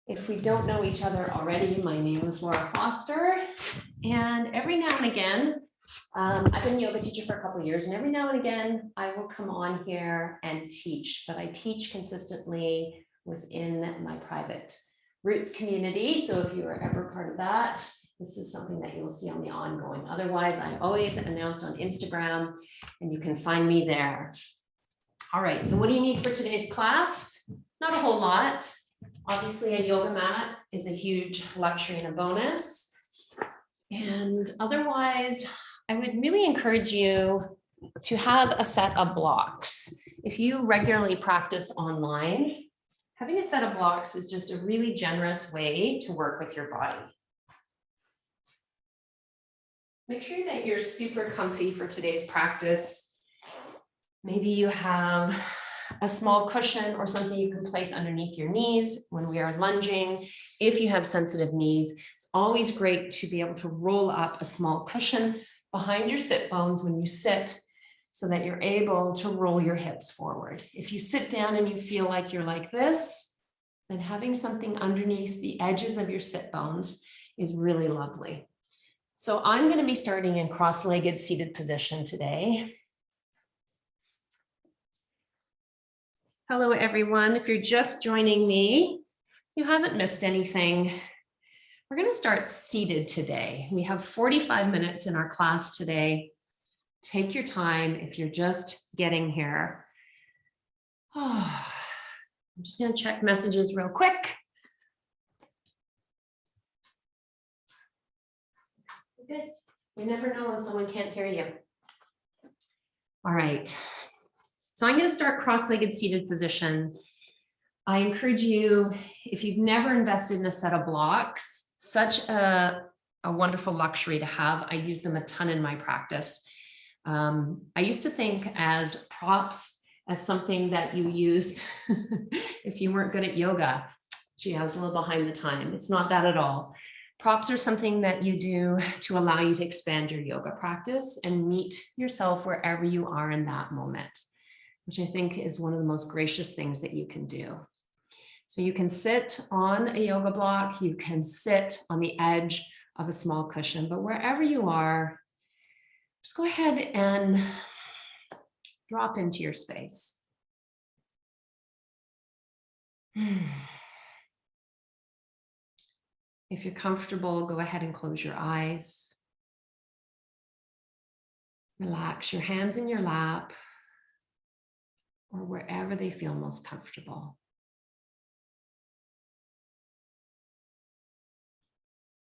If we don't know each other already, my name is Laura Foster, and every now and again, I've been a yoga teacher for a couple of years, and every now and again, I will come on here and teach, but I teach consistently within my private Roots community. So if you are ever part of that, this is something that you'll see on the ongoing. Otherwise, I always announce on Instagram, and you can find me there. All right, so what do you need for today's class? Not a whole lot. Obviously, a yoga mat is a huge luxury and a bonus. And otherwise, I would really encourage you to have a set of blocks. If you regularly practice online, having a set of blocks is just a really generous way to work with your body. Make sure that you're super comfy for today's practice. Maybe you have a small cushion or something you can place underneath your knees when we are lunging. If you have sensitive knees, it's always great to be able to roll up a small cushion behind your sit bones when you sit so that you're able to roll your hips forward. If you sit down and you feel like you're like this, then having something underneath the edges of your sit bones is really lovely. So I'm going to be starting in cross-legged seated position today. Hello, everyone. If you're just joining me, you haven't missed anything. We're going to start seated today. We have 45 minutes in our class today. Take your time if you're just getting here. Oh, I'm just going to check messages real quick. Good. You never know when someone can't hear you. All right. So I'm going to start cross-legged seated position. I encourage you, if you've never invested in a set of blocks, such a wonderful luxury to have. I use them a ton in my practice. I used to think as props as something that you used if you weren't good at yoga. Gee, I was a little behind the time. It's not that at all. Props are something that you do to allow you to expand your yoga practice and meet yourself wherever you are in that moment, which I think is one of the most gracious things that you can do. So you can sit on a yoga block, you can sit on the edge of a small cushion, but wherever you are, just go ahead and drop into your space. If you're comfortable, go ahead and close your eyes. Relax your hands in your lap or wherever they feel most comfortable.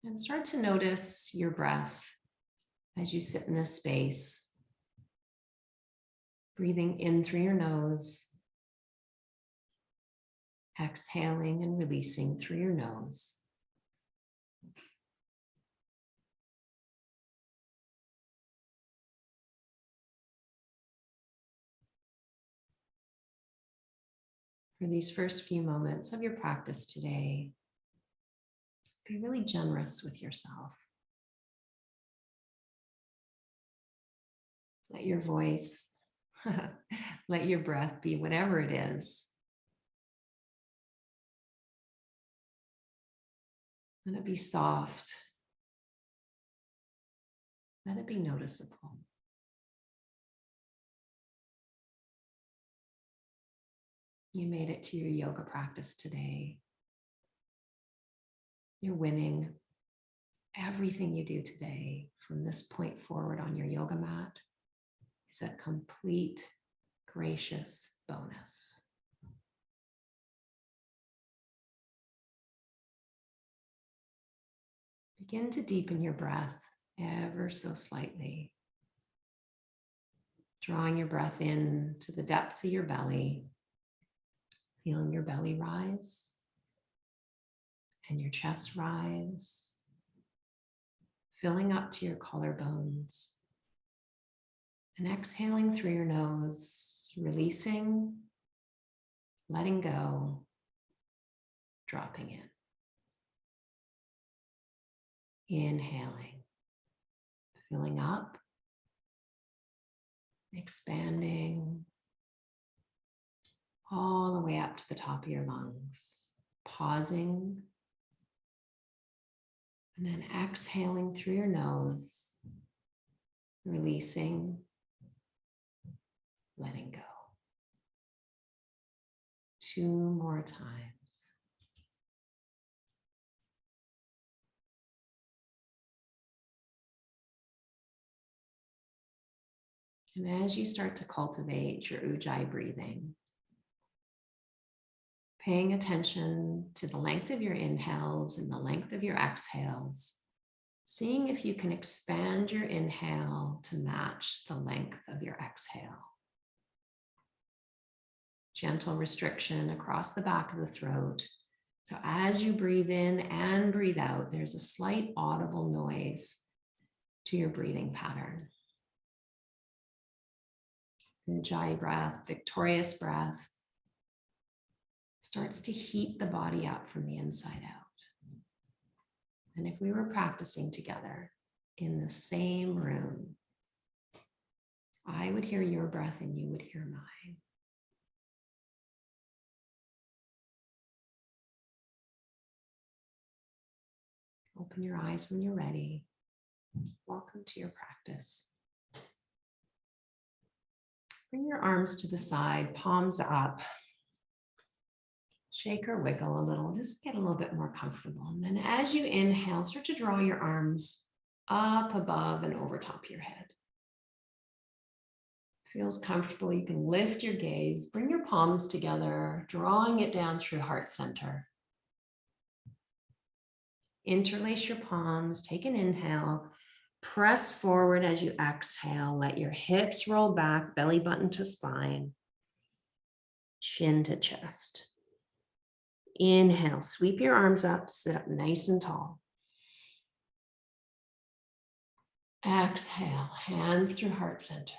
And start to notice your breath as you sit in this space. Breathing in through your nose, exhaling and releasing through your nose. For these first few moments of your practice today, be really generous with yourself. Let your voice, let your breath be whatever it is. Let it be soft. Let it be noticeable. You made it to your yoga practice today. You're winning. Everything you do today from this point forward on your yoga mat is a complete, gracious bonus. Begin to deepen your breath ever so slightly. Drawing your breath in to the depths of your belly, feeling your belly rise and your chest rise, filling up to your collarbones, and exhaling through your nose, releasing, letting go, dropping in. Inhaling, filling up, expanding all the way up to the top of your lungs. pausing, and then exhaling through your nose, releasing, letting go. 2 more times. And as you start to cultivate your Ujjayi breathing, paying attention to the length of your inhales and the length of your exhales, seeing if you can expand your inhale to match the length of your exhale. Gentle restriction across the back of the throat. So as you breathe in and breathe out, there's a slight audible noise to your breathing pattern. Ujjayi breath, victorious breath, starts to heat the body up from the inside out. And if we were practicing together in the same room, I would hear your breath and you would hear mine. Open your eyes when you're ready. Welcome to your practice. Bring your arms to the side, palms up. Shake or wiggle a little, just get a little bit more comfortable. And then as you inhale, start to draw your arms up above and over top of your head. Feels comfortable, you can lift your gaze, bring your palms together, drawing it down through heart center. Interlace your palms, take an inhale, press forward as you exhale, let your hips roll back, belly button to spine, chin to chest. Inhale, sweep your arms up, sit up nice and tall. Exhale, hands through heart center.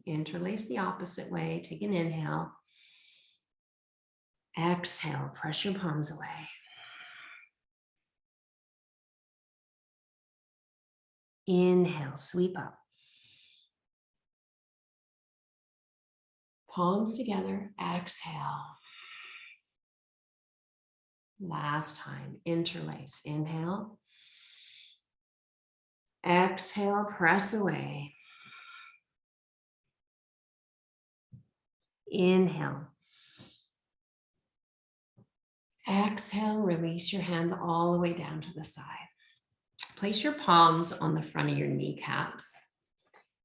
Interlace the opposite way, take an inhale. Exhale, press your palms away. Inhale, sweep up. Palms together, exhale. Last time, interlace, inhale. Exhale, press away. Inhale. Exhale, release your hands all the way down to the side. Place your palms on the front of your kneecaps.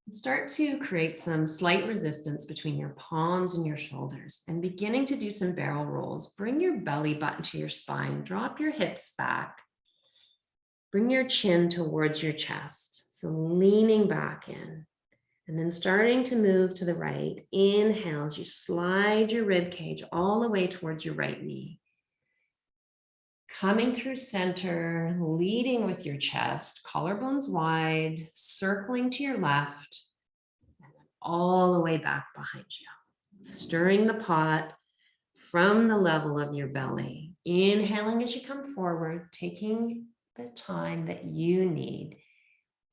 And start to create some slight resistance between your palms and your shoulders. And beginning to do some barrel rolls, bring your belly button to your spine, drop your hips back. Bring your chin towards your chest. So leaning back in. And then starting to move to the right. Inhale as you slide your rib cage all the way towards your right knee. Coming through center, leading with your chest, collarbones wide, circling to your left, and then all the way back behind you. Stirring the pot from the level of your belly. Inhaling as you come forward, taking the time that you need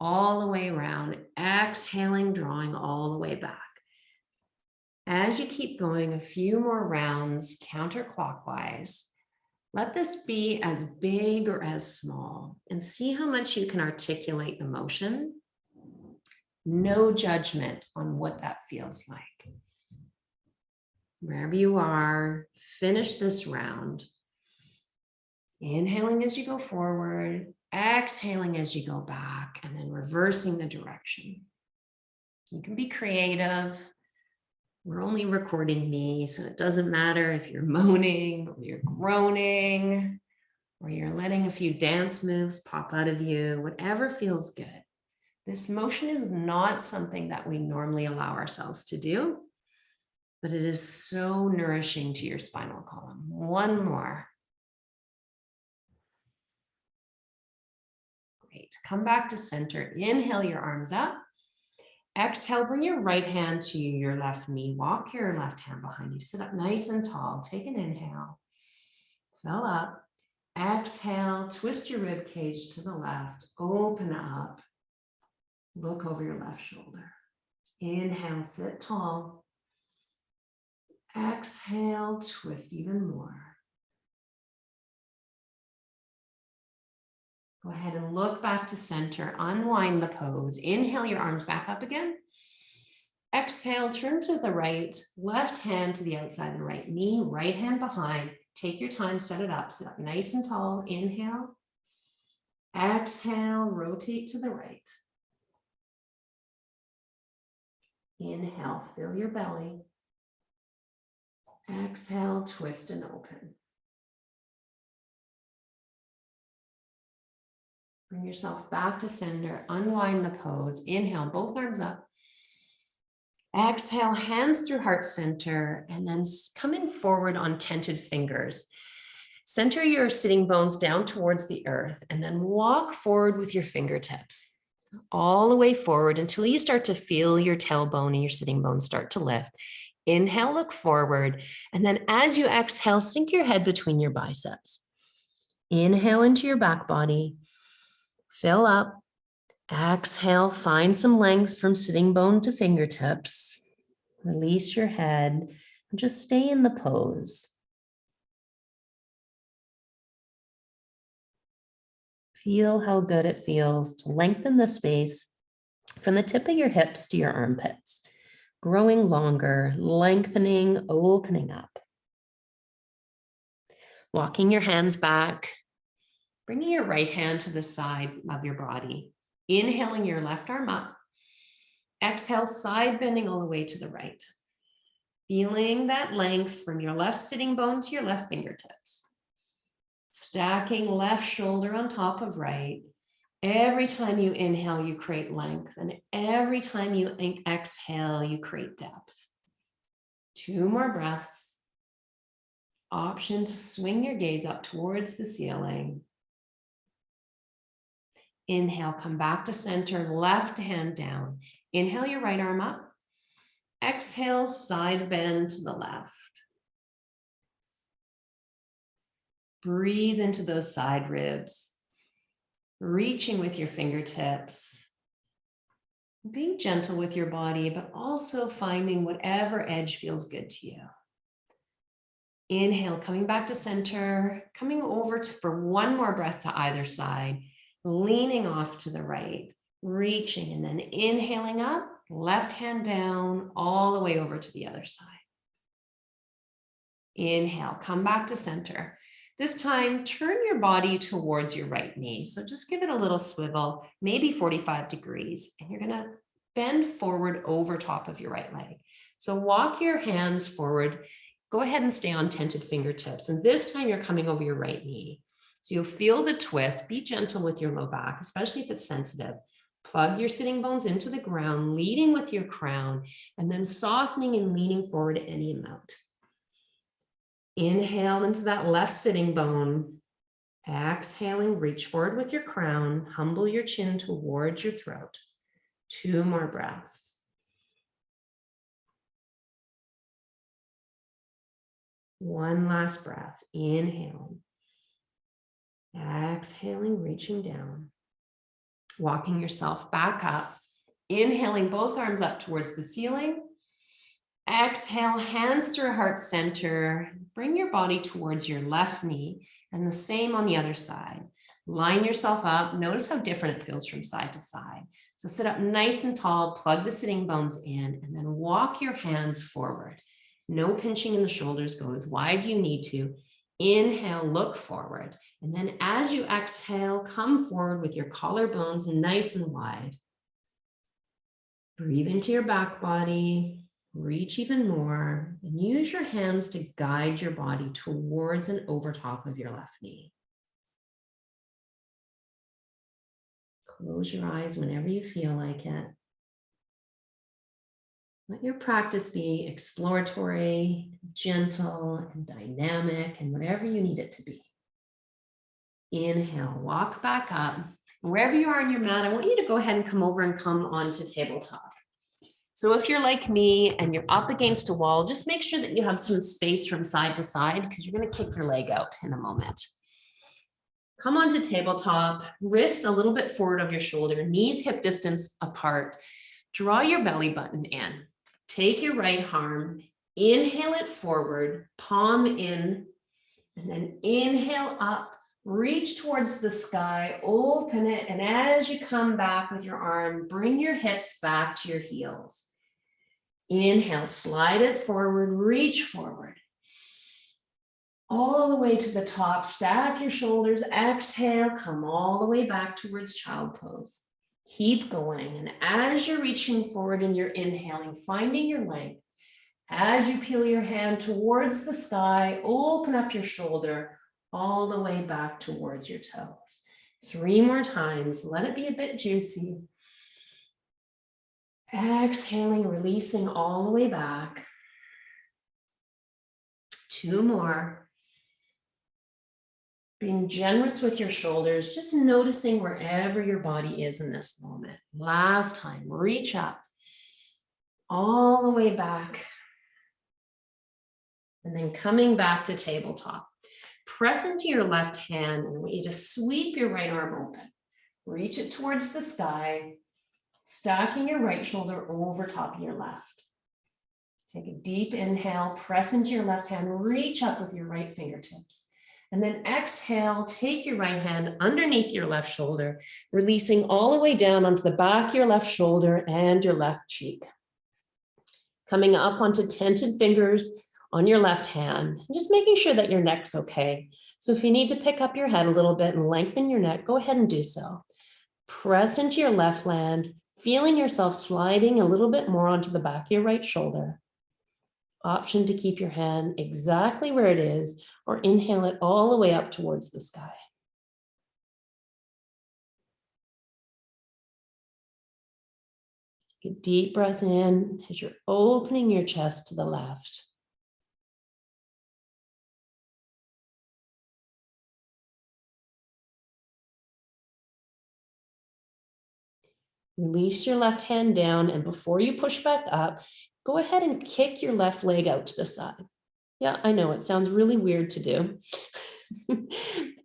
all the way around. Exhaling, drawing all the way back. As you keep going a few more rounds counterclockwise, let this be as big or as small and see how much you can articulate the motion. No judgment on what that feels like. Wherever you are, finish this round. Inhaling as you go forward, exhaling as you go back, and then reversing the direction. You can be creative. We're only recording me, so it doesn't matter if you're moaning or you're groaning or you're letting a few dance moves pop out of you, whatever feels good. This motion is not something that we normally allow ourselves to do, but it is so nourishing to your spinal column. One more. Great. Come back to center. Inhale your arms up. Exhale, bring your right hand to your left knee. Walk your left hand behind you. Sit up nice and tall. Take an inhale. Fill up. Exhale, twist your rib cage to the left. Open up. Look over your left shoulder. Inhale, sit tall. Exhale, twist even more. Go ahead and look back to center, unwind the pose. Inhale your arms back up again. Exhale, turn to the right, left hand to the outside of the right knee, right hand behind. Take your time, set it up, sit up nice and tall. Inhale. Exhale, rotate to the right. Inhale, fill your belly. Exhale, twist and open. Bring yourself back to center, unwind the pose. Inhale, both arms up. Exhale, hands through heart center, and then coming forward on tented fingers. Center your sitting bones down towards the earth, and then walk forward with your fingertips all the way forward until you start to feel your tailbone and your sitting bones start to lift. Inhale, look forward, and then as you exhale, sink your head between your biceps. Inhale into your back body, fill up. Exhale, find some length from sitting bone to fingertips. Release your head and just stay in the pose. Feel how good it feels to lengthen the space from the tip of your hips to your armpits, growing longer, lengthening, opening up. Walking your hands back, bringing your right hand to the side of your body. Inhaling your left arm up. Exhale, side bending all the way to the right. Feeling that length from your left sitting bone to your left fingertips. Stacking left shoulder on top of right. Every time you inhale, you create length. And every time you exhale, you create depth. 2 more breaths. Option to swing your gaze up towards the ceiling. Inhale, come back to center, left hand down. Inhale your right arm up. Exhale, side bend to the left. Breathe into those side ribs, reaching with your fingertips, being gentle with your body, but also finding whatever edge feels good to you. Inhale, coming back to center, coming over for 1 more breath to either side, leaning off to the right, reaching, and then inhaling up, left hand down, all the way over to the other side. Inhale, come back to center. This time, turn your body towards your right knee. So just give it a little swivel, maybe 45 degrees, and you're gonna bend forward over top of your right leg. So walk your hands forward. Go ahead and stay on tented fingertips. And this time you're coming over your right knee. So you'll feel the twist. Be gentle with your low back, especially if it's sensitive. Plug your sitting bones into the ground, leading with your crown, and then softening and leaning forward any amount. Inhale into that left sitting bone. Exhaling, reach forward with your crown. Humble your chin towards your throat. 2 more breaths. One last breath. Inhaling. Exhaling, reaching down. Walking yourself back up. Inhaling both arms up towards the ceiling. Exhale, hands through heart center. Bring your body towards your left knee, and the same on the other side. Line yourself up. Notice how different it feels from side to side. So sit up nice and tall, plug the sitting bones in, and then walk your hands forward. No pinching in the shoulders. Go as wide as you need to. Inhale, look forward. And then as you exhale, come forward with your collarbones nice and wide. Breathe into your back body. Reach even more, and use your hands to guide your body towards and over top of your left knee. Close your eyes whenever you feel like it. Let your practice be exploratory, gentle, and dynamic, and whatever you need it to be. Inhale, walk back up. Wherever you are on your mat, I want you to go ahead and come over and come onto tabletop. So if you're like me and you're up against a wall, just make sure that you have some space from side to side because you're going to kick your leg out in a moment. Come onto tabletop, wrists a little bit forward of your shoulder, knees hip distance apart. Draw your belly button in. Take your right arm Inhale it forward, palm in, and then inhale up, reach towards the sky, open it, and as you come back with your arm, bring your hips back to your heels. Inhale, slide it forward, reach forward. All the way to the top, stack your shoulders, exhale, come all the way back towards child pose. Keep going, and as you're reaching forward and you're inhaling, finding your length, as you peel your hand towards the sky, open up your shoulder all the way back towards your toes. 3 more times, let it be a bit juicy. Exhaling, releasing all the way back. 2 more. Being generous with your shoulders, just noticing wherever your body is in this moment. Last time, reach up, all the way back. And then coming back to tabletop. Press into your left hand, and I want you to sweep your right arm open. Reach it towards the sky, stacking your right shoulder over top of your left. Take a deep inhale, press into your left hand, reach up with your right fingertips. And then exhale, take your right hand underneath your left shoulder, releasing all the way down onto the back of your left shoulder and your left cheek. Coming up onto tented fingers on your left hand, and just making sure that your neck's okay. So if you need to pick up your head a little bit and lengthen your neck, go ahead and do so. Press into your left hand, feeling yourself sliding a little bit more onto the back of your right shoulder. Option to keep your hand exactly where it is, or inhale it all the way up towards the sky. Take a deep breath in as you're opening your chest to the left. Release your left hand down, and before you push back up, go ahead and kick your left leg out to the side. Yeah, I know it sounds really weird to do.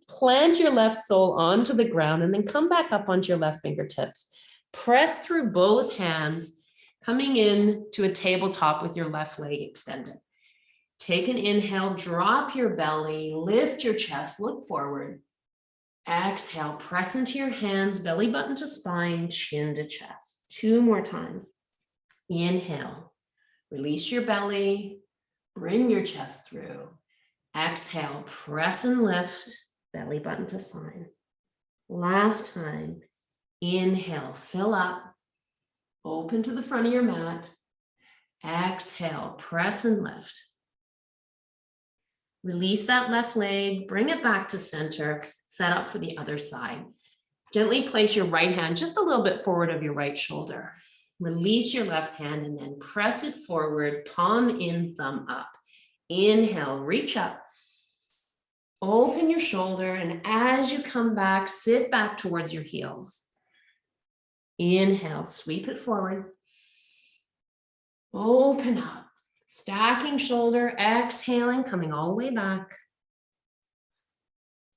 Plant your left sole onto the ground and then come back up onto your left fingertips. Press through both hands, coming in to a tabletop with your left leg extended. Take an inhale, drop your belly, lift your chest, look forward. Exhale, press into your hands, belly button to spine, chin to chest. 2 more times. Inhale, release your belly, bring your chest through. Exhale, press and lift, belly button to spine. Last time. Inhale, fill up, open to the front of your mat. Exhale, press and lift. Release that left leg, bring it back to center, set up for the other side. Gently place your right hand just a little bit forward of your right shoulder. Release your left hand and then press it forward, palm in, thumb up. Inhale, reach up. Open your shoulder, and as you come back, sit back towards your heels. Inhale, sweep it forward. Open up, stacking shoulder, exhaling, coming all the way back.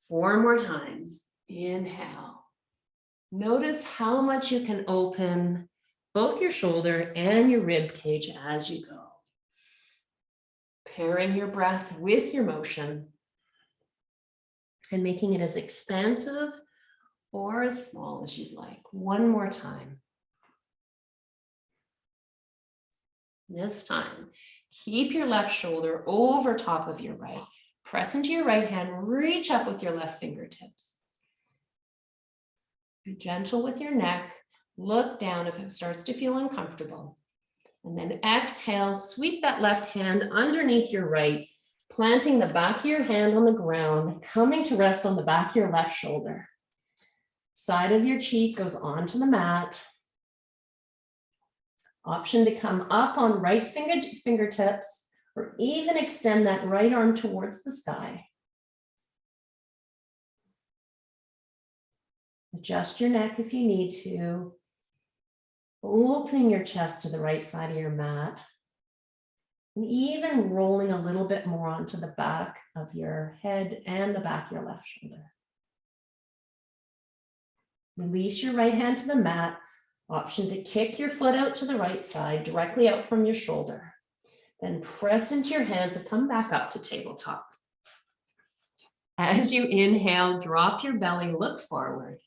4 more times. Inhale. Notice how much you can open both your shoulder and your rib cage as you go. Pairing your breath with your motion and making it as expansive or as small as you'd like. 1 more time. This time, keep your left shoulder over top of your right. Press into your right hand, reach up with your left fingertips. Be gentle with your neck. Look down if it starts to feel uncomfortable. And then exhale, sweep that left hand underneath your right, planting the back of your hand on the ground, coming to rest on the back of your left shoulder. Side of your cheek goes onto the mat. Option to come up on right fingertips, or even extend that right arm towards the sky. Adjust your neck if you need to. Opening your chest to the right side of your mat. And even rolling a little bit more onto the back of your head and the back of your left shoulder. Release your right hand to the mat. Option to kick your foot out to the right side, directly out from your shoulder. Then press into your hands and come back up to tabletop. As you inhale, drop your belly, look forward.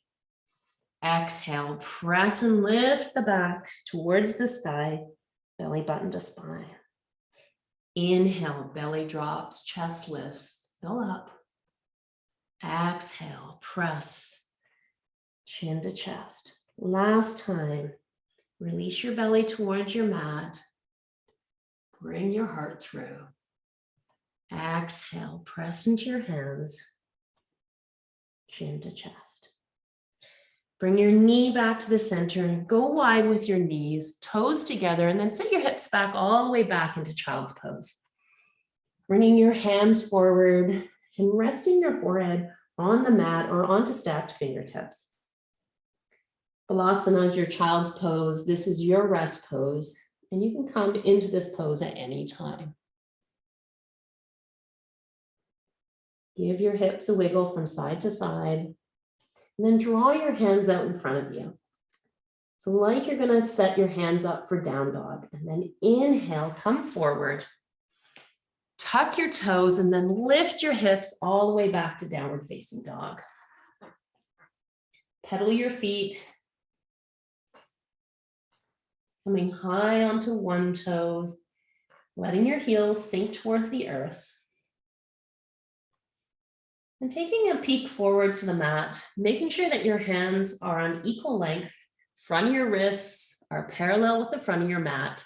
Exhale, press and lift the back towards the sky, belly button to spine. Inhale, belly drops, chest lifts, go up. Exhale, press, chin to chest. Last time, release your belly towards your mat. Bring your heart through. Exhale, press into your hands, chin to chest. Bring your knee back to the center. Go wide with your knees, toes together, and then set your hips back all the way back into child's pose. Bringing your hands forward and resting your forehead on the mat or onto stacked fingertips. Balasana is your child's pose. This is your rest pose, and you can come into this pose at any time. Give your hips a wiggle from side to side. And then draw your hands out in front of you. So like you're gonna set your hands up for down dog, and then inhale, come forward, tuck your toes, and then lift your hips all the way back to downward facing dog. Pedal your feet, coming high onto one toe, letting your heels sink towards the earth. And taking a peek forward to the mat, making sure that your hands are on equal length, front of your wrists are parallel with the front of your mat.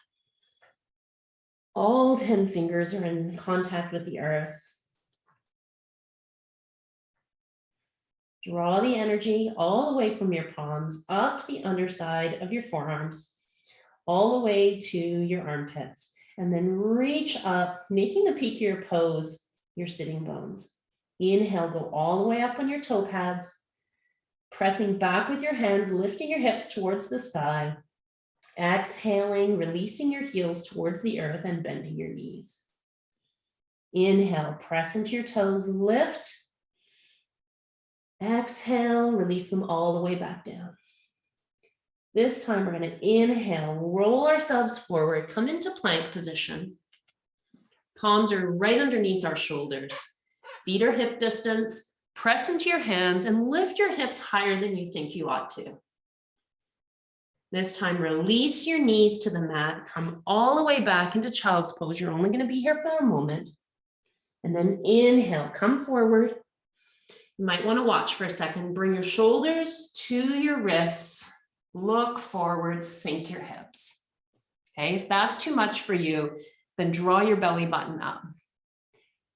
All 10 fingers are in contact with the earth. Draw the energy all the way from your palms up the underside of your forearms, all the way to your armpits, and then reach up, making the peak of your pose your sitting bones. Inhale, go all the way up on your toe pads, pressing back with your hands, lifting your hips towards the sky. Exhaling, releasing your heels towards the earth and bending your knees. Inhale, press into your toes, lift. Exhale, release them all the way back down. This time we're going to inhale, roll ourselves forward, come into plank position. Palms are right underneath our shoulders. Feet are hip distance, press into your hands and lift your hips higher than you think you ought to. This time, release your knees to the mat, come all the way back into child's pose. You're only going to be here for a moment. And then inhale, come forward. You might want to watch for a second. Bring your shoulders to your wrists, look forward, sink your hips. Okay, if that's too much for you, then draw your belly button up.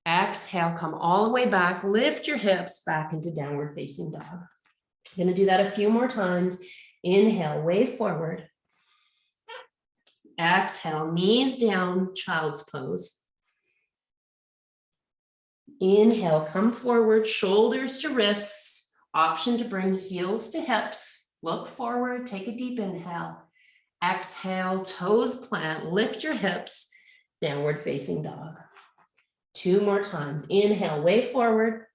Exhale, come all the way back, lift your hips back into downward facing dog. I'm going to do that a few more times. Inhale, wave forward. Exhale, knees down, child's pose. Inhale, come forward, shoulders to wrists. Option to bring heels to hips. Look forward, take a deep inhale. Exhale, toes plant, lift your hips, downward facing dog. 2 more times. Inhale, wave forward.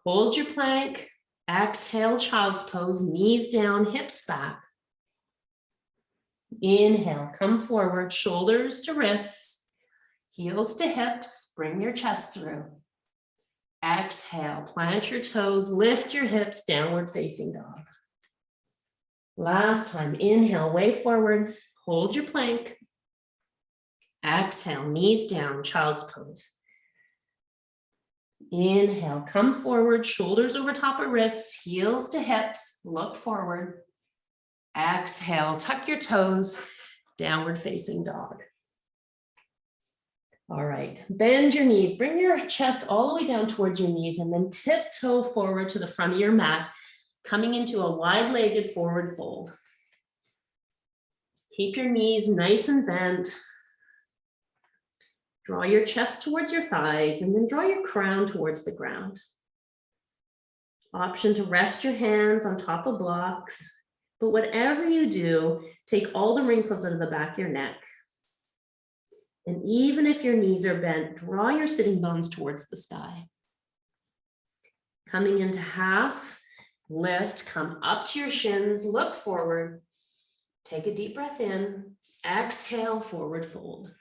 Hold your plank. Exhale, child's pose, knees down, hips back. Inhale, come forward, shoulders to wrists, heels to hips, bring your chest through. Exhale, plant your toes, lift your hips, downward facing dog. Last time, inhale, wave forward, hold your plank. Exhale, knees down, child's pose. Inhale, come forward, shoulders over top of wrists, heels to hips, look forward. Exhale, tuck your toes, downward facing dog. All right, bend your knees, bring your chest all the way down towards your knees and then tiptoe forward to the front of your mat, coming into a wide-legged forward fold. Keep your knees nice and bent. Draw your chest towards your thighs and then draw your crown towards the ground. Option to rest your hands on top of blocks, but whatever you do, take all the wrinkles out of the back of your neck. And even if your knees are bent, draw your sitting bones towards the sky. Coming into half, lift, come up to your shins, look forward. Take a deep breath in, exhale, forward fold.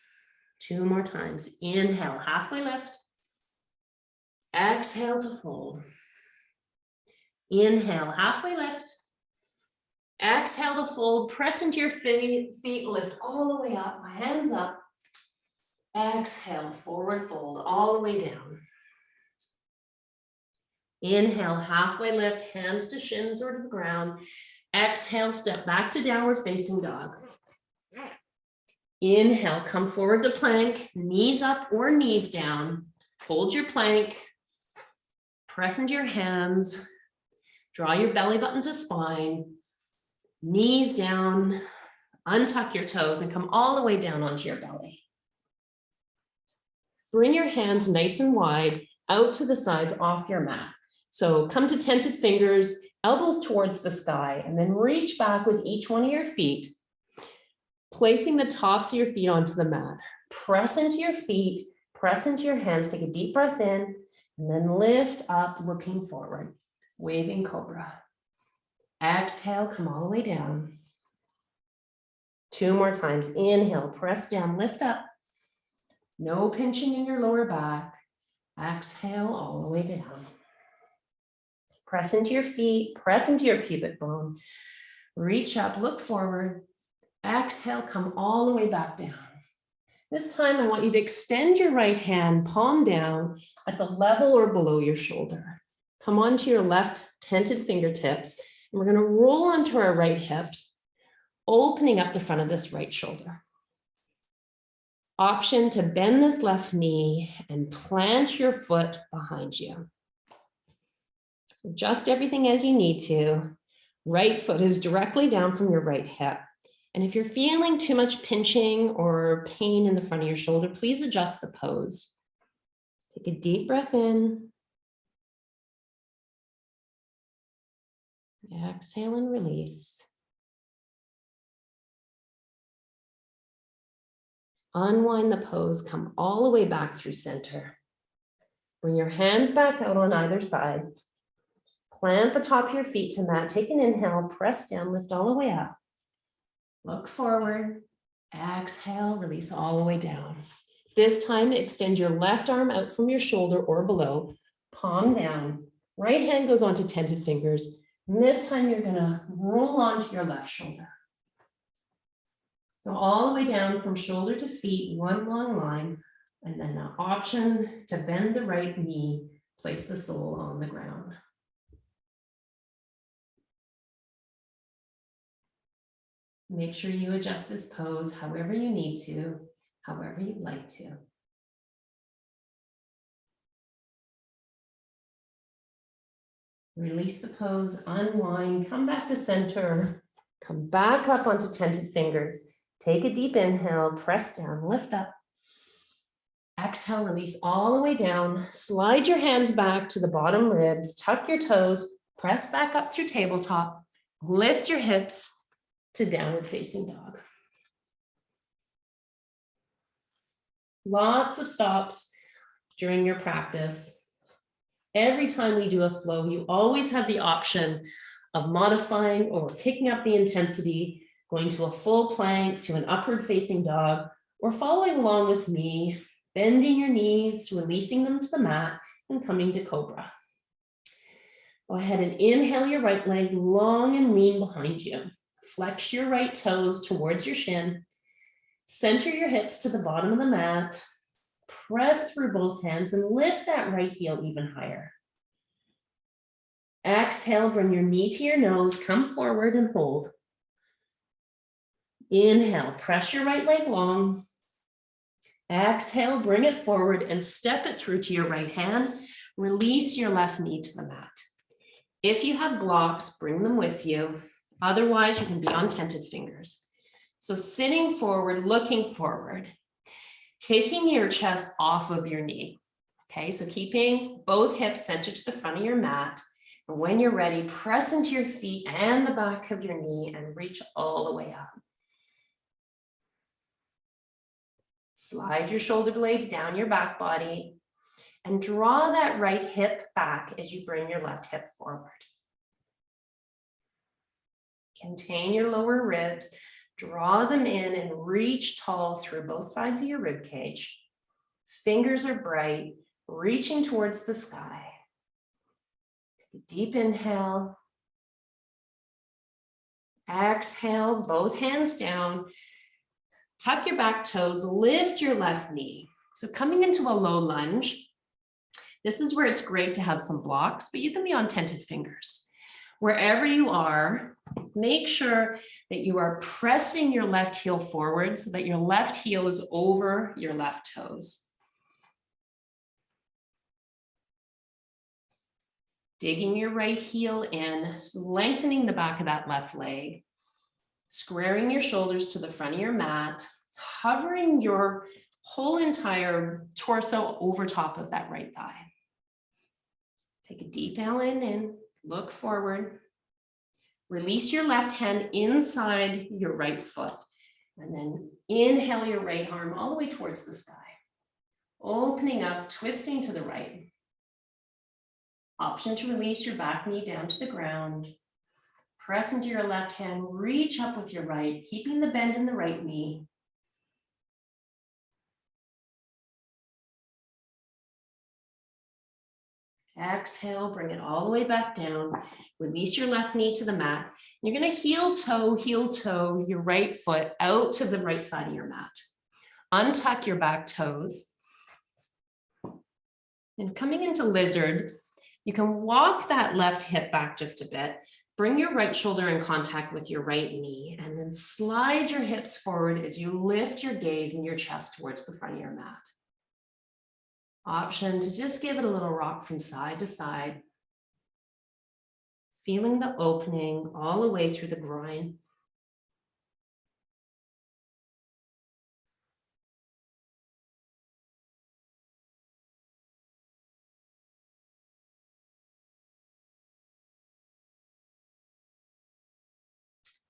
2 more times. Inhale, halfway lift. Exhale to fold. Inhale, halfway lift. Exhale to fold. Press into your feet, lift all the way up, hands up. Exhale, forward fold, all the way down. Inhale, halfway lift, hands to shins or to the ground. Exhale, step back to downward facing dog. Inhale, come forward to plank, knees up or knees down. Hold your plank. Press into your hands. Draw your belly button to spine. Knees down. Untuck your toes and come all the way down onto your belly. Bring your hands nice and wide out to the sides off your mat. So come to tented fingers, elbows towards the sky, and then reach back with each one of your feet, placing the tops of your feet onto the mat. Press into your feet, press into your hands, take a deep breath in, and then lift up, looking forward, waving cobra. Exhale, come all the way down. 2 more times. Inhale, press down, lift up. No pinching in your lower back. Exhale all the way down. Press into your feet, press into your pubic bone. Reach up, look forward. Exhale, come all the way back down. This time I want you to extend your right hand, palm down at the level or below your shoulder. Come onto your left tented fingertips, and we're going to roll onto our right hips, opening up the front of this right shoulder. Option to bend this left knee and plant your foot behind you. Adjust everything as you need to. Right foot is directly down from your right hip. And if you're feeling too much pinching or pain in the front of your shoulder, please adjust the pose. Take a deep breath in. Exhale and release. Unwind the pose, come all the way back through center. Bring your hands back out on either side. Plant the top of your feet to mat. Take an inhale, press down, lift all the way up. Look forward. Exhale, release all the way down. This time, extend your left arm out from your shoulder or below, palm down. Right hand goes onto tented fingers. And this time, you're going to roll onto your left shoulder. So all the way down from shoulder to feet, one long line, and then the option to bend the right knee, place the sole on the ground. Make sure you adjust this pose however you need to, however you'd like to. Release the pose, unwind, come back to center, come back up onto tented fingers. Take a deep inhale, press down, lift up. Exhale, release all the way down. Slide your hands back to the bottom ribs, tuck your toes, press back up through tabletop, lift your hips to downward facing dog. Lots of stops during your practice. Every time we do a flow, you always have the option of modifying or picking up the intensity, going to a full plank, to an upward facing dog, or following along with me, bending your knees, releasing them to the mat, and coming to Cobra. Go ahead and inhale your right leg long and lean behind you. Flex your right toes towards your shin. Center your hips to the bottom of the mat. Press through both hands and lift that right heel even higher. Exhale, bring your knee to your nose, come forward and hold. Inhale, press your right leg long. Exhale, bring it forward and step it through to your right hand. Release your left knee to the mat. If you have blocks, bring them with you. Otherwise, you can be on tented fingers. So sitting forward, looking forward, taking your chest off of your knee. Okay, so keeping both hips centered to the front of your mat. And when you're ready, press into your feet and the back of your knee and reach all the way up. Slide your shoulder blades down your back body and draw that right hip back as you bring your left hip forward. Contain your lower ribs. Draw them in and reach tall through both sides of your rib cage. Fingers are bright, reaching towards the sky. Take a deep inhale. Exhale, both hands down. Tuck your back toes, lift your left knee. So coming into a low lunge, this is where it's great to have some blocks, but you can be on tented fingers. Wherever you are, make sure that you are pressing your left heel forward so that your left heel is over your left toes. Digging your right heel in, lengthening the back of that left leg, squaring your shoulders to the front of your mat, hovering your whole entire torso over top of that right thigh. Take a deep in, look forward. Release your left hand inside your right foot, and then inhale your right arm all the way towards the sky. Opening up, twisting to the right. Option to release your back knee down to the ground. Press into your left hand, reach up with your right, keeping the bend in the right knee. Exhale, bring it all the way back down. Release your left knee to the mat. You're going to heel toe your right foot out to the right side of your mat. Untuck your back toes. And coming into lizard, you can walk that left hip back just a bit. Bring your right shoulder in contact with your right knee, and then slide your hips forward as you lift your gaze and your chest towards the front of your mat. Option to just give it a little rock from side to side. Feeling the opening all the way through the groin.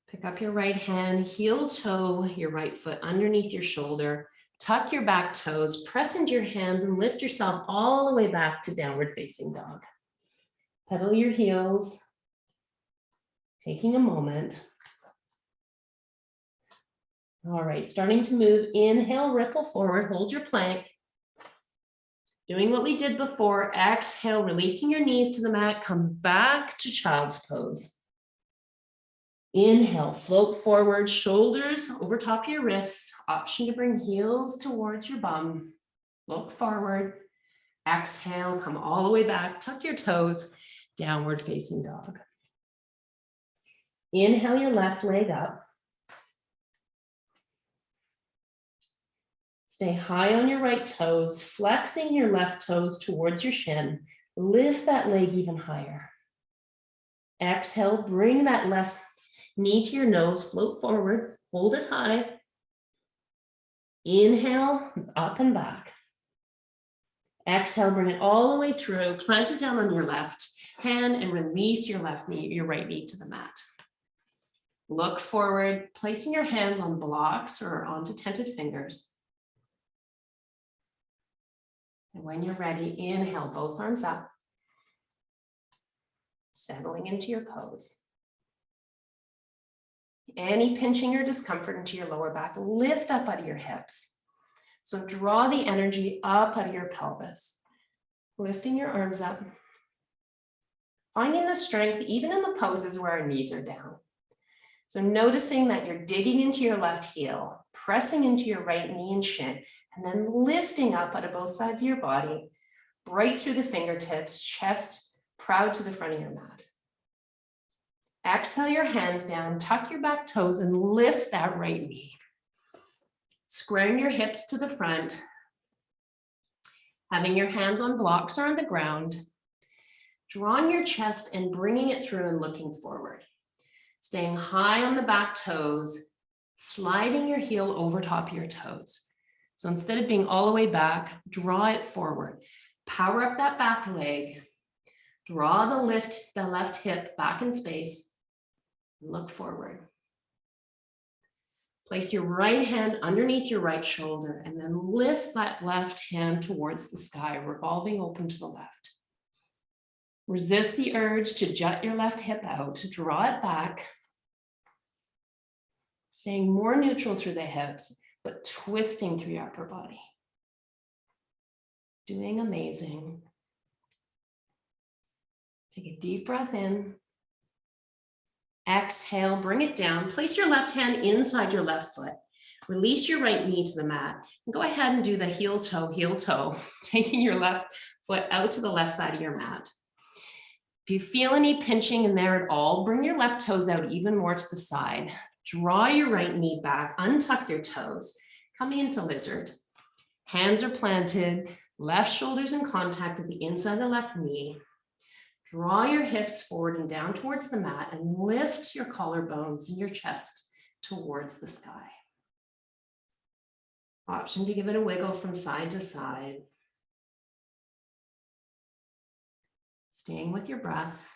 Pick up your right hand, heel toe your right foot underneath your shoulder. Tuck your back toes, press into your hands and lift yourself all the way back to downward facing dog. Pedal your heels, taking a moment. All right, starting to move. Inhale, ripple forward, hold your plank. Doing what we did before. Exhale, releasing your knees to the mat, come back to child's pose. Inhale, float forward, shoulders over top of your wrists. Option to bring heels towards your bum. Look forward. Exhale, come all the way back, tuck your toes, downward facing dog. Inhale your left leg up. Stay high on your right toes, flexing your left toes towards your shin. Lift that leg even higher. Exhale, bring that left knee to your nose, float forward, hold it high. Inhale, up and back. Exhale, bring it all the way through, plant it down on your left hand and release your left knee, your right knee to the mat. Look forward, placing your hands on blocks or onto tented fingers. And when you're ready, inhale, both arms up, settling into your pose. Any pinching or discomfort into your lower back, lift up out of your hips. So draw the energy up out of your pelvis, lifting your arms up, finding the strength even in the poses where our knees are down. So noticing that you're digging into your left heel, pressing into your right knee and shin, and then lifting up out of both sides of your body, right through the fingertips, chest proud to the front of your mat. Exhale your hands down, tuck your back toes and lift that right knee. Squaring your hips to the front, having your hands on blocks or on the ground, drawing your chest and bringing it through and looking forward. Staying high on the back toes, sliding your heel over top of your toes. So instead of being all the way back, draw it forward. Power up that back leg, draw the left hip back in space. Look forward. Place your right hand underneath your right shoulder and then lift that left hand towards the sky, revolving open to the left. Resist the urge to jut your left hip out, draw it back. Staying more neutral through the hips, but twisting through your upper body. Doing amazing. Take a deep breath in. Exhale, bring it down. Place your left hand inside your left foot. Release your right knee to the mat. And go ahead and do the heel toe, taking your left foot out to the left side of your mat. If you feel any pinching in there at all, bring your left toes out even more to the side. Draw your right knee back, untuck your toes, coming into lizard. Hands are planted, left shoulder's in contact with the inside of the left knee. Draw your hips forward and down towards the mat and lift your collarbones and your chest towards the sky. Option to give it a wiggle from side to side. Staying with your breath.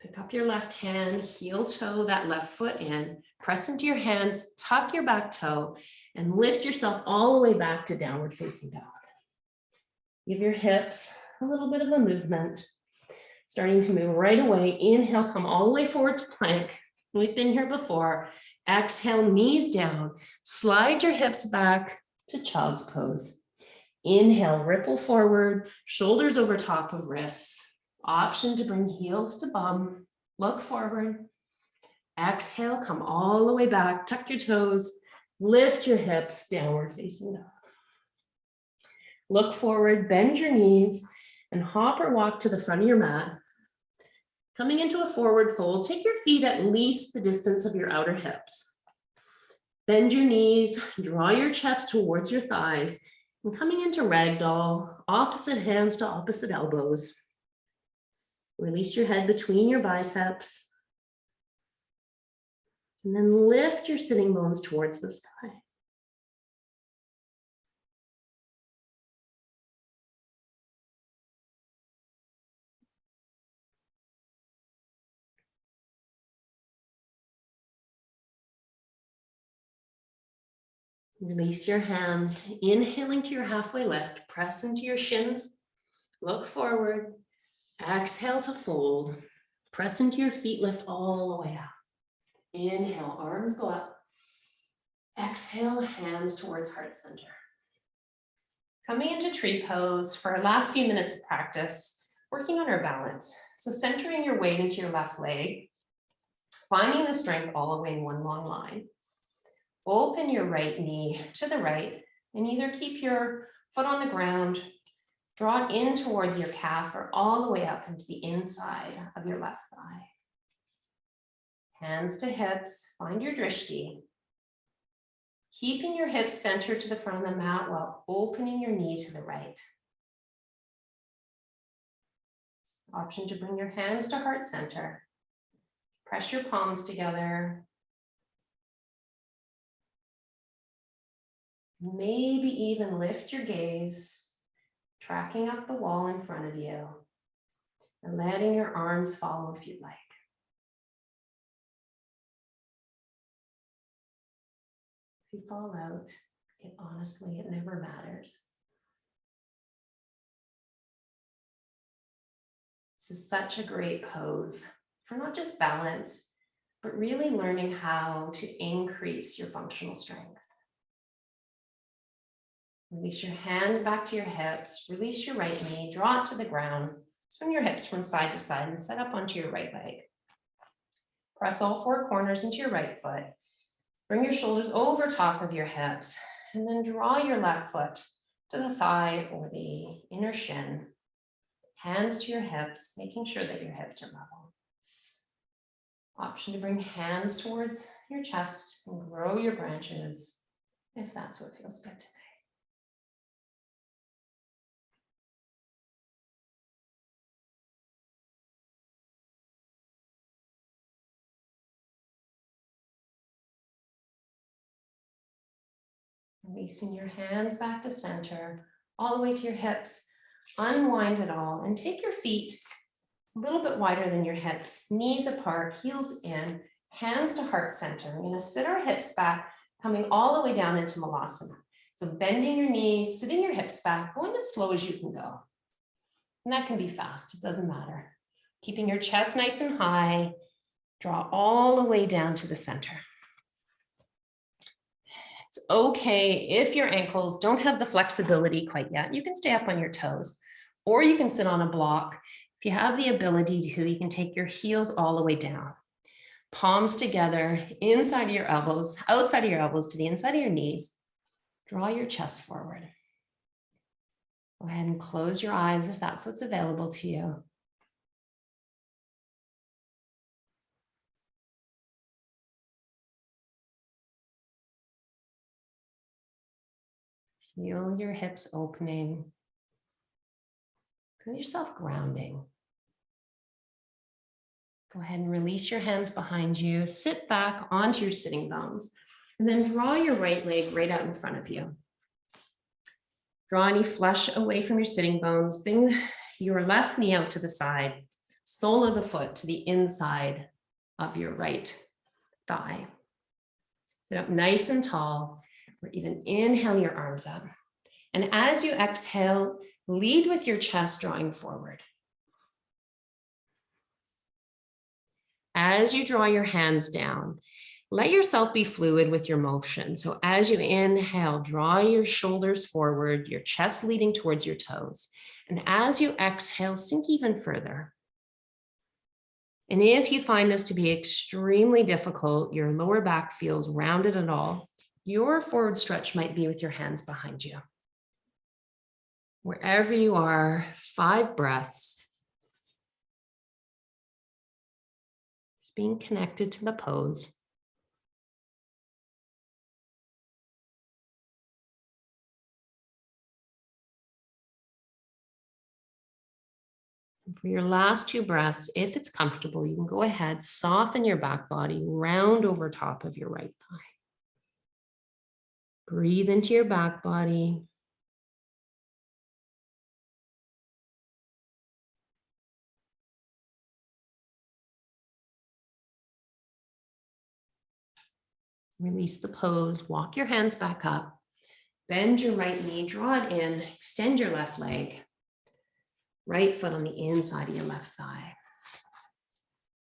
Pick up your left hand, heel toe that left foot in, press into your hands, tuck your back toe, and lift yourself all the way back to downward facing dog. Give your hips a little bit of a movement. Starting to move right away. Inhale, come all the way forward to plank. We've been here before. Exhale, knees down. Slide your hips back to child's pose. Inhale, ripple forward, shoulders over top of wrists. Option to bring heels to bum. Look forward. Exhale, come all the way back. Tuck your toes. Lift your hips, downward facing dog. Look forward, bend your knees, and hop or walk to the front of your mat. Coming into a forward fold, take your feet at least the distance of your outer hips. Bend your knees, draw your chest towards your thighs, and coming into ragdoll, opposite hands to opposite elbows. Release your head between your biceps. And then lift your sitting bones towards the sky. Release your hands, inhaling to your halfway lift, press into your shins, look forward, exhale to fold, press into your feet, lift all the way up. Inhale, arms go up, exhale, hands towards heart center. Coming into tree pose for our last few minutes of practice, working on our balance. So centering your weight into your left leg, finding the strength all the way in one long line. Open your right knee to the right and either keep your foot on the ground, draw it in towards your calf or all the way up into the inside of your left thigh. Hands to hips, find your drishti. Keeping your hips centered to the front of the mat while opening your knee to the right. Option to bring your hands to heart center. Press your palms together. Maybe even lift your gaze, tracking up the wall in front of you, and letting your arms follow if you'd like. If you fall out, it never matters. This is such a great pose for not just balance, but really learning how to increase your functional strength. Release your hands back to your hips, release your right knee, draw it to the ground, swing your hips from side to side and set up onto your right leg. Press all four corners into your right foot. Bring your shoulders over top of your hips and then draw your left foot to the thigh or the inner shin. Hands to your hips, making sure that your hips are level. Option to bring hands towards your chest and grow your branches if that's what feels good today. Releasing your hands back to center, all the way to your hips. Unwind it all and take your feet a little bit wider than your hips, knees apart, heels in, hands to heart center. We're going to sit our hips back, coming all the way down into Balasana. So bending your knees, sitting your hips back, going as slow as you can go. And that can be fast, it doesn't matter. Keeping your chest nice and high, draw all the way down to the center. It's okay if your ankles don't have the flexibility quite yet. You can stay up on your toes, or you can sit on a block. If you have the ability to, you can take your heels all the way down. Palms together, inside of your elbows, outside of your elbows to the inside of your knees. Draw your chest forward. Go ahead and close your eyes if that's what's available to you. Feel your hips opening. Feel yourself grounding. Go ahead and release your hands behind you. Sit back onto your sitting bones, and then draw your right leg right out in front of you. Draw any flesh away from your sitting bones. Bring your left knee out to the side, sole of the foot to the inside of your right thigh. Sit up nice and tall, or even inhale your arms up. And as you exhale, lead with your chest drawing forward. As you draw your hands down, let yourself be fluid with your motion. So as you inhale, draw your shoulders forward, your chest leading towards your toes. And as you exhale, sink even further. And if you find this to be extremely difficult, your lower back feels rounded at all, your forward stretch might be with your hands behind you. Wherever you are, 5 breaths. Just being connected to the pose. And for your last 2 breaths, if it's comfortable, you can go ahead, soften your back body, round over top of your right thigh. Breathe into your back body. Release the pose, walk your hands back up, bend your right knee, draw it in, extend your left leg, right foot on the inside of your left thigh.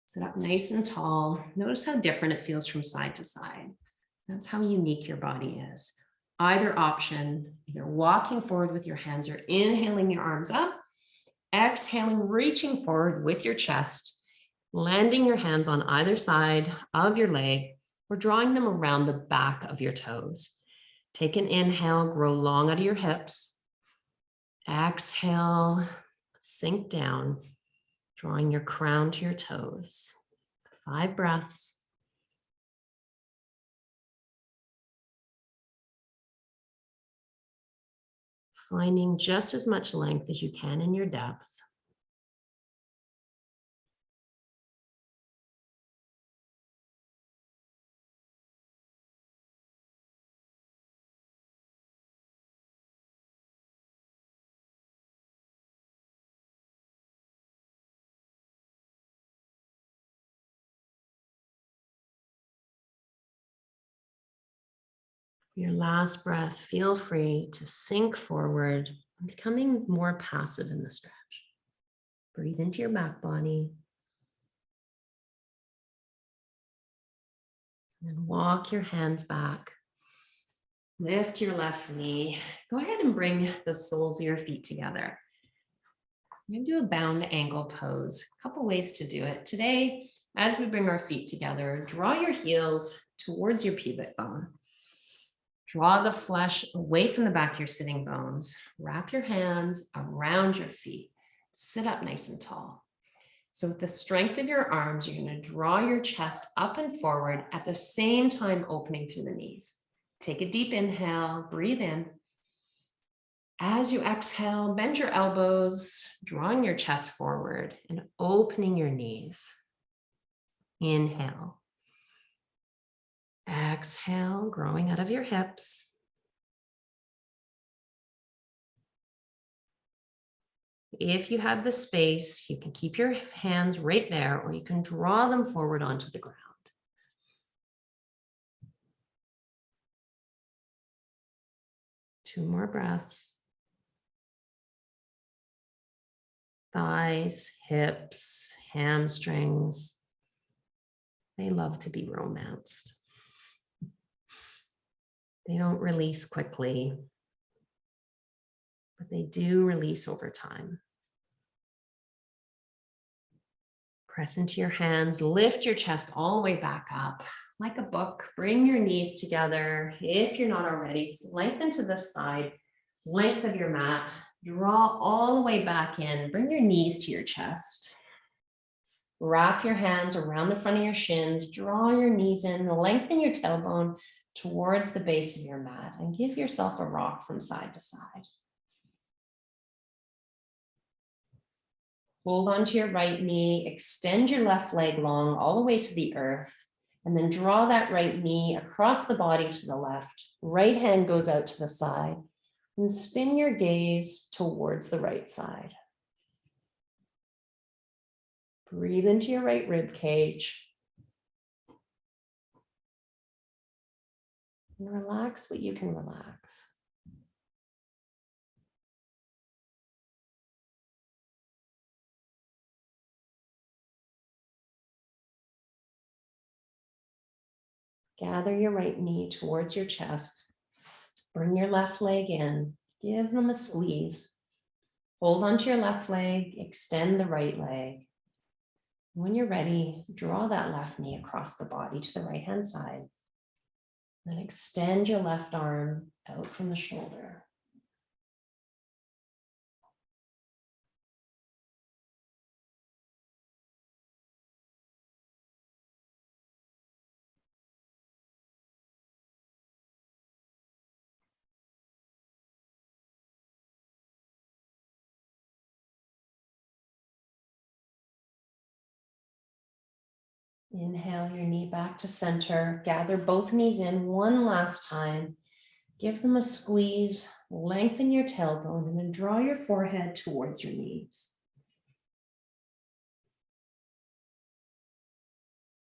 Sit up nice and tall. Notice how different it feels from side to side. That's how unique your body is. Either option, either walking forward with your hands or inhaling your arms up, exhaling, reaching forward with your chest, landing your hands on either side of your leg, or drawing them around the back of your toes. Take an inhale, grow long out of your hips. Exhale, sink down, drawing your crown to your toes. 5 breaths. Finding just as much length as you can in your depth. Your last breath, feel free to sink forward, becoming more passive in the stretch. Breathe into your back body. And walk your hands back. Lift your left knee. Go ahead and bring the soles of your feet together. I'm going to do a bound angle pose. A couple ways to do it. Today, as we bring our feet together, draw your heels towards your pubic bone. Draw the flesh away from the back of your sitting bones. Wrap your hands around your feet. Sit up nice and tall. So with the strength of your arms, you're going to draw your chest up and forward at the same time opening through the knees. Take a deep inhale, breathe in. As you exhale, bend your elbows, drawing your chest forward and opening your knees. Inhale. Exhale, growing out of your hips. If you have the space, you can keep your hands right there, or you can draw them forward onto the ground. 2 more breaths. Thighs, hips, hamstrings. They love to be romanced. They don't release quickly, but they do release over time. Press into your hands, lift your chest all the way back up like a book. Bring your knees together. If you're not already, lengthen to the side, length of your mat. Draw all the way back in. Bring your knees to your chest. Wrap your hands around the front of your shins. Draw your knees in, lengthen your tailbone towards the base of your mat, and give yourself a rock from side to side. Hold onto your right knee, extend your left leg long all the way to the earth, and then draw that right knee across the body to the left. Right hand goes out to the side, and spin your gaze towards the right side. Breathe into your right rib cage. And relax what you can relax. Gather your right knee towards your chest. Bring your left leg in. Give them a squeeze. Hold onto your left leg. Extend the right leg. When you're ready, draw that left knee across the body to the right-hand side. Then extend your left arm out from the shoulder. Inhale your knee back to center. Gather both knees in one last time. Give them a squeeze, lengthen your tailbone, and then draw your forehead towards your knees.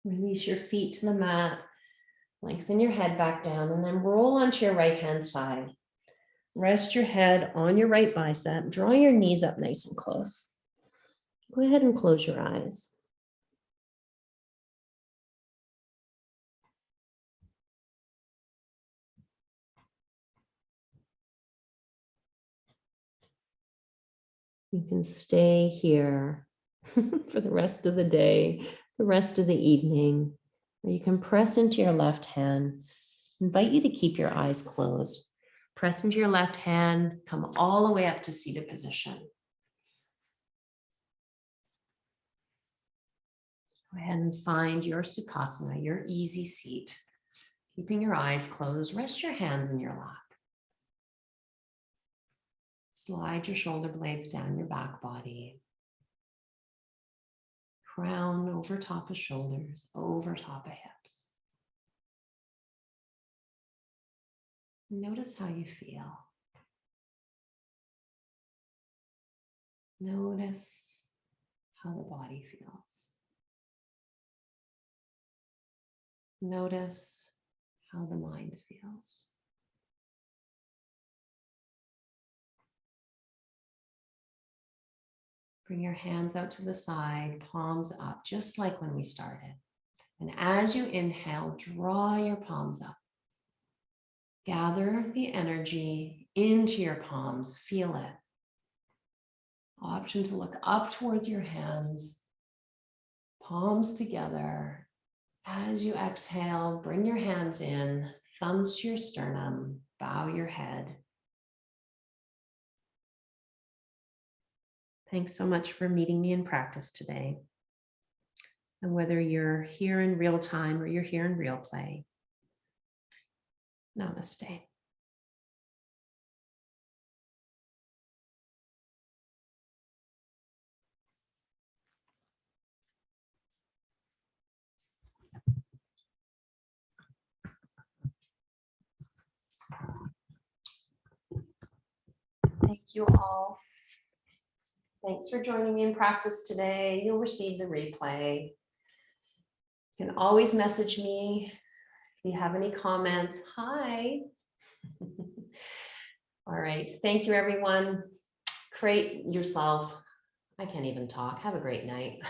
Release your feet to the mat. Lengthen your head back down, and then roll onto your right-hand side. Rest your head on your right bicep. Draw your knees up nice and close. Go ahead and close your eyes. You can stay here for the rest of the day, the rest of the evening, or you can press into your left hand. I invite you to keep your eyes closed. Press into your left hand, come all the way up to seated position. Go ahead and find your Sukhasana, your easy seat. Keeping your eyes closed, rest your hands in your lap. Slide your shoulder blades down your back body. Crown over top of shoulders, over top of hips. Notice how you feel. Notice how the body feels. Notice how the mind feels. Bring your hands out to the side, palms up, just like when we started. And as you inhale, draw your palms up. Gather the energy into your palms, feel it. Option to look up towards your hands, palms together. As you exhale, bring your hands in, thumbs to your sternum, bow your head. Thanks so much for meeting me in practice today. And whether you're here in real time or you're here in real play, namaste. Thank you all. Thanks for joining me in practice today. You'll receive the replay. You can always message me if you have any comments. Hi. All right. Thank you, everyone. Create yourself. I can't even talk. Have a great night.